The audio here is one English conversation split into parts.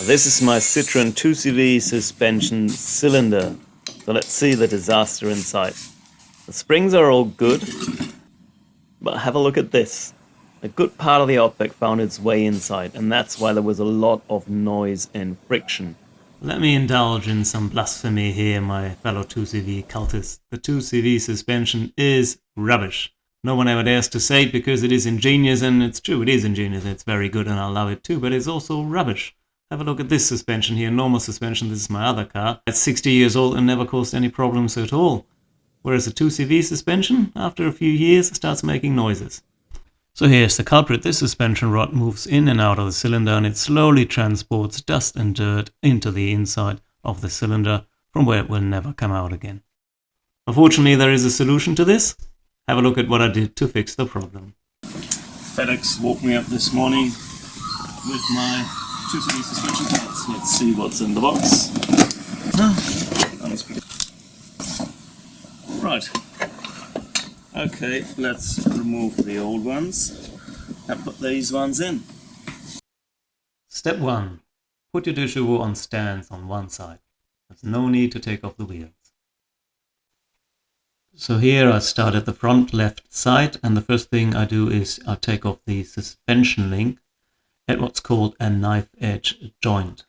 This is my Citroën 2CV suspension cylinder. So let's see the disaster inside. The springs are all good, but have a look at this. A good part of the object found its way inside, and that's why there was a lot of noise and friction. Let me indulge in some blasphemy here, my fellow 2CV cultists. The 2CV suspension is rubbish. No one ever dares to say it because it is ingenious, and it's true, it is ingenious, it's very good and I love it too, but it's also rubbish. Have a look at this suspension here, normal suspension. This is my other car. It's 60 years old and never caused any problems at all. Whereas the 2CV suspension, after a few years, starts making noises. So here's the culprit. This suspension rod moves in and out of the cylinder, and it slowly transports dust and dirt into the inside of the cylinder, from where it will never come out again. Unfortunately, there is a solution to this. Have a look at what I did to fix the problem. FedEx woke me up this morning with my 2CV suspension parts. Let's see what's in the box. Right. Okay, let's remove the old ones and put these ones in. Step 1. Put your dishwasher on stands on one side. There's no need to take off the wheels. So here I start at the front left side, and the first thing I do is I take off the suspension link at what's called a knife edge joint.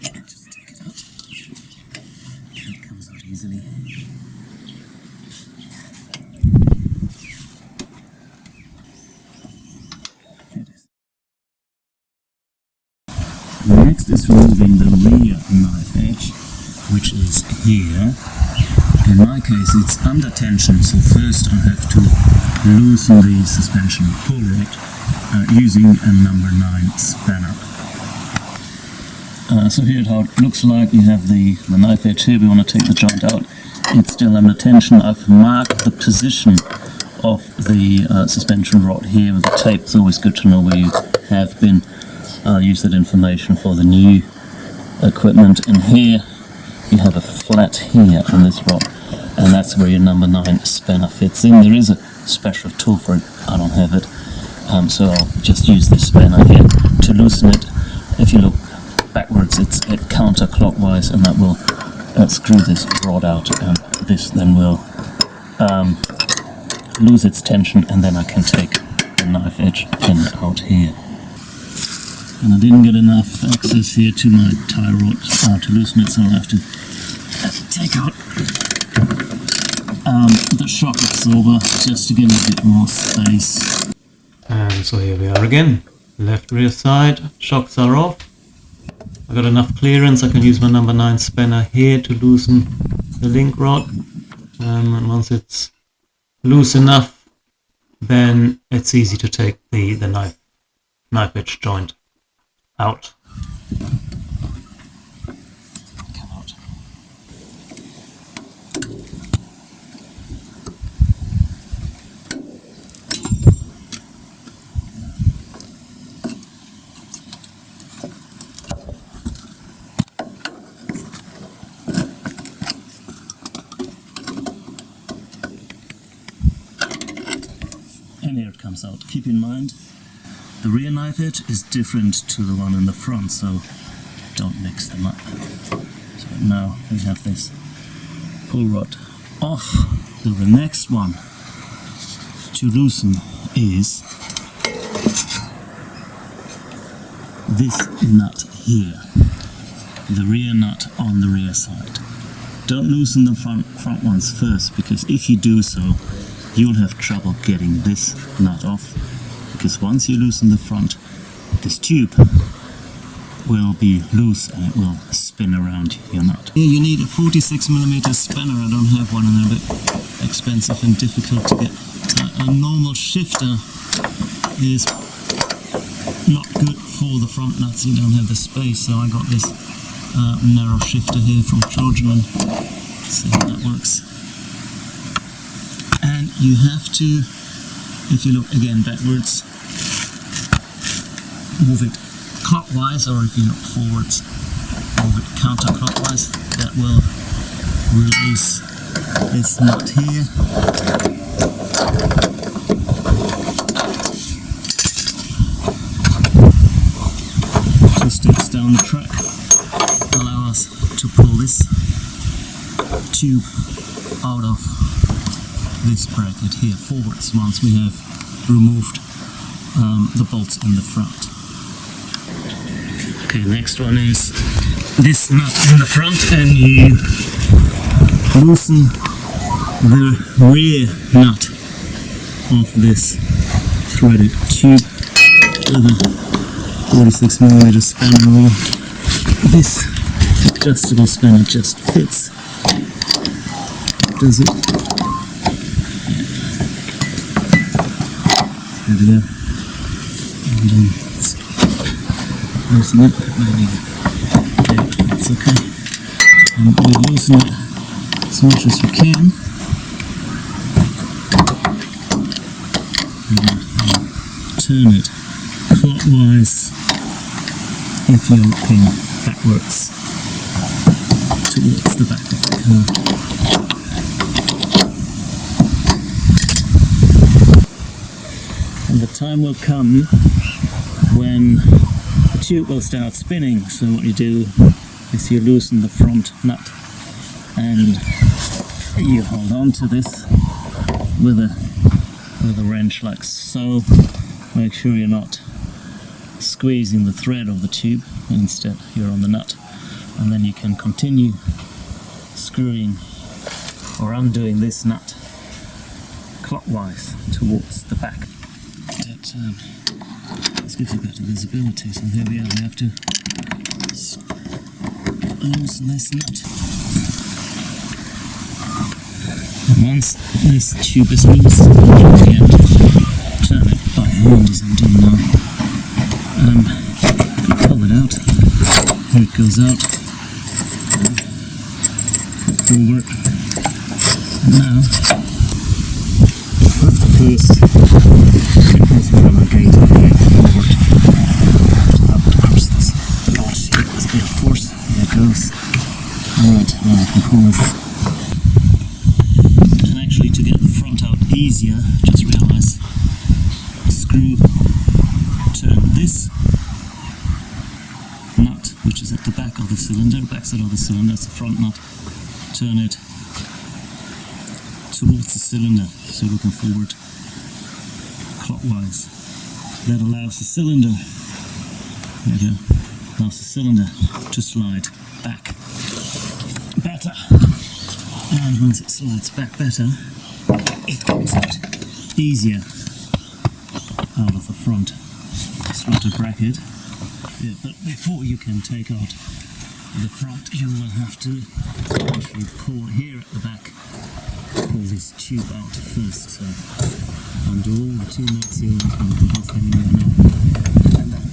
Just take it out. It comes out easily. Next is removing the rear knife edge, which is here. In my case it's under tension, so first I have to loosen the suspension pull rod using a number 9 spanner. So here's how it looks like. You have the knife edge here. We want to take the joint out. It's still under tension. I've marked the position of the suspension rod here with the tape. It's always good to know where you have been. I'll use that information for the new equipment. And here you have a flat here on this rod, and that's where your number 9 spanner fits in. There is a special tool for it. I don't have it, so I'll just use this spanner here to loosen it. If you look backwards, it's counterclockwise, and that will screw this rod out, and this then will lose its tension, and then I can take the knife edge pin out here. And I didn't get enough access here to my tie rod to loosen it, so I'll have to take out the shock absorber just to give it a bit more space. And so here we are again. Left rear side, shocks are off. I've got enough clearance. I can use my number 9 spanner here to loosen the link rod. And once it's loose enough, then it's easy to take the knife edge joint out. Come out. And here it comes out. Keep in mind, the rear knife edge is different to the one in the front, so don't mix them up. So now we have this pull rod off. So the next one to loosen is this nut here, the rear nut on the rear side. Don't loosen the front ones first, because if you do so, you'll have trouble getting this nut off. Because once you loosen the front, this tube will be loose and it will spin around your nut. Here you need a 46mm spanner. I don't have one, and they're a bit expensive and difficult to get. A normal shifter is not good for the front nuts. You don't have the space, so I got this narrow shifter here from Trojan, and see how that works. And you have to, if you look again backwards, move it clockwise, or if you look forwards, move it counterclockwise. That will release this nut here. Just sticks down down the track allow us to pull this tube out of this bracket here forwards once we have removed the bolts in the front. Okay, next one is this nut in the front, and you loosen the rear nut of this threaded tube with a 46mm spanner wheel. This adjustable spanner just fits. Does it? There we go. And then loosen it. Maybe. Okay, that's okay. And we'll loosen it as much as we can. And turn it clockwise if you're looking backwards towards the back of the car. And the time will come when the tube will start spinning, so what you do is you loosen the front nut and you hold on to this with a wrench like so. Make sure you're not squeezing the thread of the tube, instead you're on the nut, and then you can continue screwing or undoing this nut clockwise towards the back. This gives you better visibility, so here we are, we have to loosen this nut. And once this tube is loose, you can turn it by hand as I'm doing now. Pull it out, here it goes out, forward. Now, first, there's the rubber gate forward. Up across this board here, there's a bit of force, there it goes. Alright, now I can pull this. And actually, to get the front out easier, just realise, screw, turn this nut, which is at the back of the cylinder, backside of the cylinder, that's the front nut, turn it towards the cylinder, so looking forward clockwise. That allows the cylinder, there you go, allows the cylinder to slide back better. And once it slides back better, it comes out easier out of the front slotted bracket. Yeah, but before you can take out the front, you will have to actually pull here at the back, pull this tube out first. So undo all the two nuts here, and come off anywhere now, and then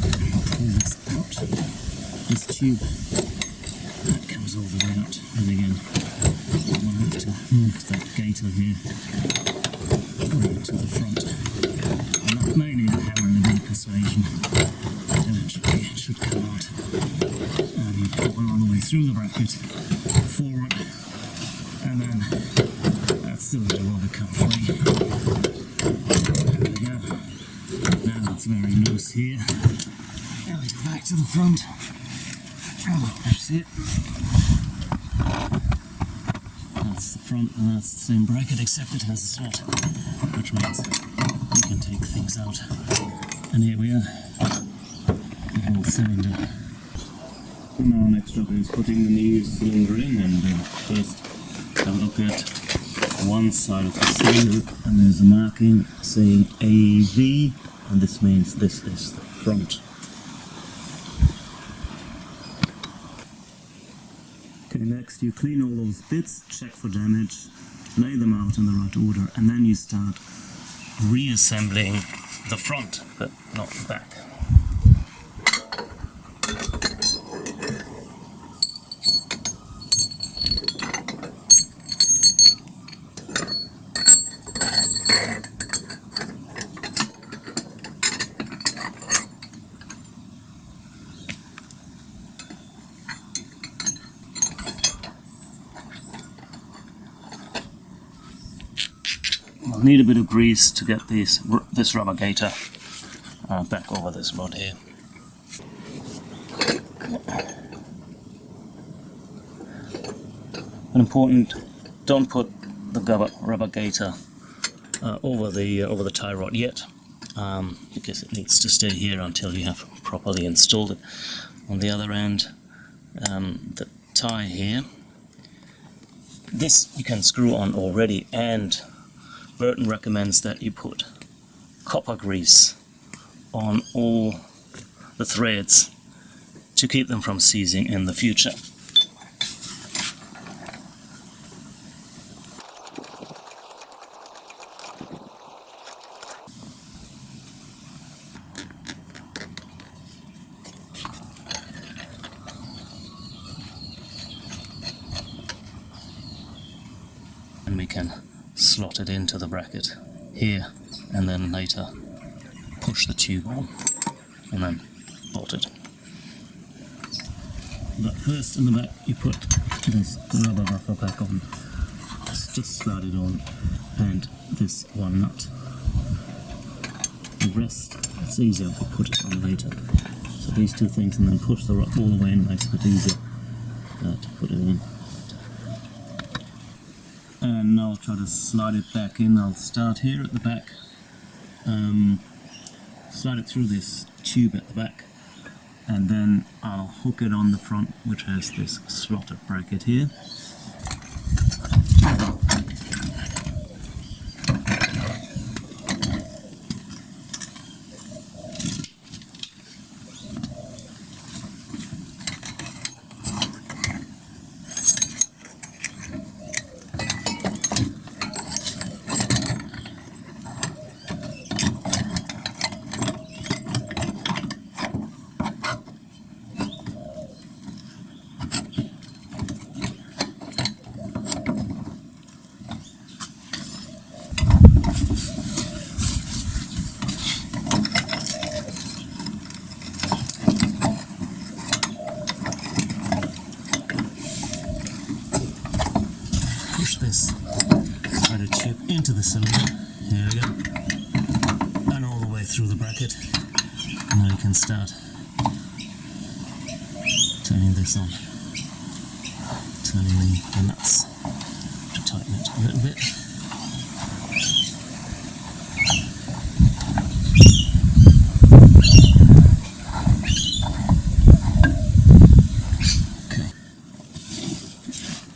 pull this out. This tube, that comes all the way out, and again we'll have to move that gaiter here right to the front. And mainly the hammer and the persuasion. Eventually it should come out, and you pull it all the way through the bracket, forward, and then that cylinder will become free. There we go. Now it's very loose here. Now we go back to the front. That's it. That's the front, and that's the same bracket, except it has a slot, which means you can take things out. And here we are. The whole cylinder. Now next job is putting the new cylinder in, and first have a look at one side of the cylinder, and there's a marking saying AV, and this means this is the front. Okay, next you clean all those bits, check for damage, lay them out in the right order, and then you start reassembling the front, but not the back. I'll need a bit of grease to get this rubber gaiter back over this rod here. An important, don't put the rubber gaiter over the tie rod yet, because it needs to stay here until you have properly installed it. On the other end, the tie here, this you can screw on already, and Burton recommends that you put copper grease on all the threads to keep them from seizing in the future. And we can slot it into the bracket here, and then later push the tube on and then bolt it. But first in the back you put this rubber buffer back on, just slide it on, and this one nut. The rest, it's easier to put it on later. So these two things, and then push the rod all the way in, makes it easier to put it in. And now I'll try to slide it back in. I'll start here at the back, slide it through this tube at the back, and then I'll hook it on the front, which has this slotted bracket here. This threaded tube into the cylinder, here we go, and all the way through the bracket. And now you can start turning this on, turning the nuts to tighten it a little bit. Okay,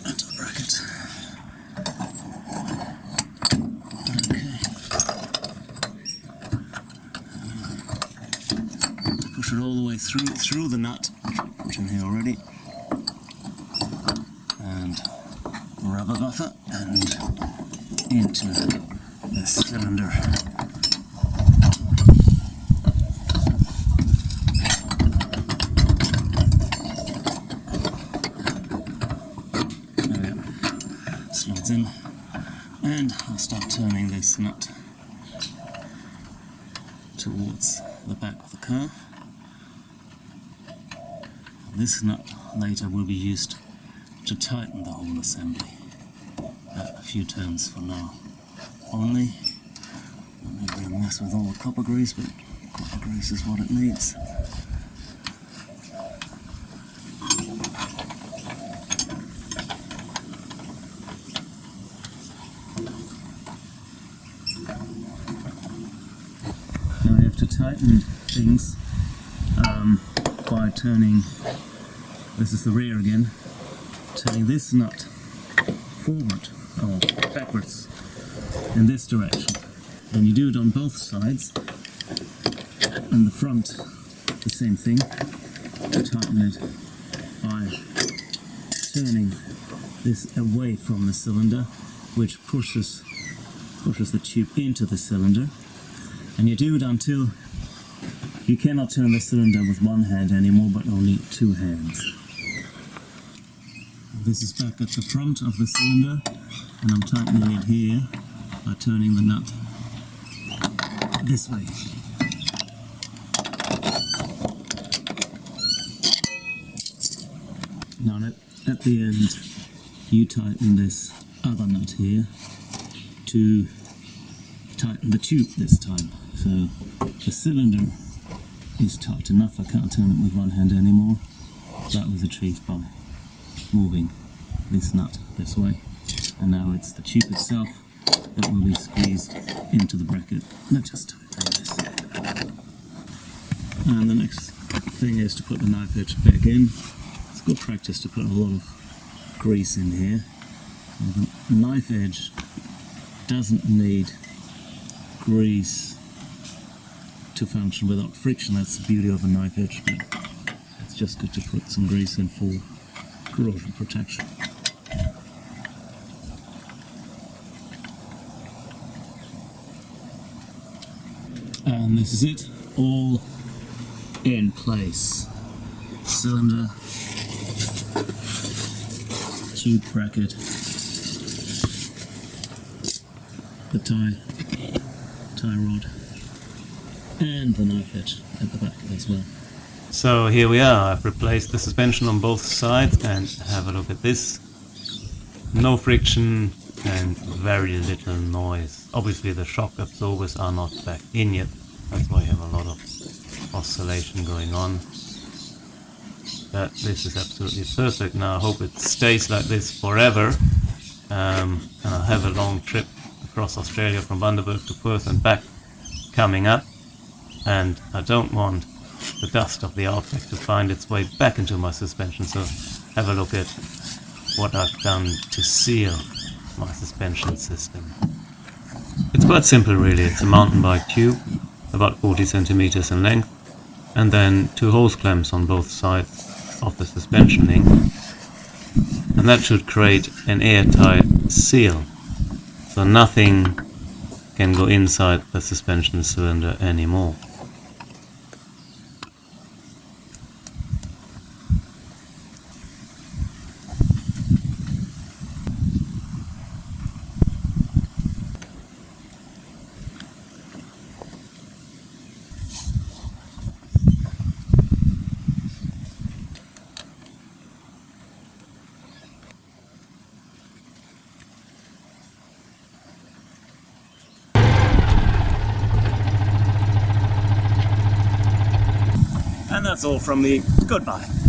into the bracket. Push it all the way through the nut, which in here already, and rubber buffer, and into the cylinder. There we go. Slides in, and I'll start turning this nut towards the back of the car. This nut later will be used to tighten the whole assembly. A few turns for now only. I'm not going to mess with all the copper grease, but copper grease is what it needs. Now I have to tighten things by turning, this is the rear again, turning this nut forward or backwards in this direction. And you do it on both sides, and the front the same thing. Tighten it by turning this away from the cylinder, which pushes the tube into the cylinder. And you do it until you cannot turn the cylinder with one hand anymore, but only two hands. This is back at the front of the cylinder, and I'm tightening it here by turning the nut this way. Now at the end, you tighten this other nut here to tighten the tube this time. So the cylinder is tight enough, I can't turn it with one hand anymore. That was achieved by moving this nut this way, and now it's the tube itself that will be squeezed into the bracket. Let's just do it like this. And the next thing is to put the knife edge back in. It's good practice to put a lot of grease in here. And the knife edge doesn't need grease to function without friction. That's the beauty of a knife edge, but it's just good to put some grease in for corrosion protection. And this is it, all in place. Cylinder, tube bracket, the tie rod, and the knife edge at the back as well. So here we are. I've replaced the suspension on both sides, and have a look at this. No friction and very little noise. Obviously the shock absorbers are not back in yet, that's why you have a lot of oscillation going on. But this is absolutely perfect. Now I hope it stays like this forever, and I'll have a long trip across Australia from Bundaberg to Perth and back coming up, and I don't want the dust of the outback to find its way back into my suspension, so have a look at what I've done to seal my suspension system. It's quite simple really. It's a mountain bike tube about 40 centimeters in length, and then 2 hose clamps on both sides of the suspension link, and that should create an airtight seal, so nothing can go inside the suspension cylinder anymore. And that's all from me. Goodbye.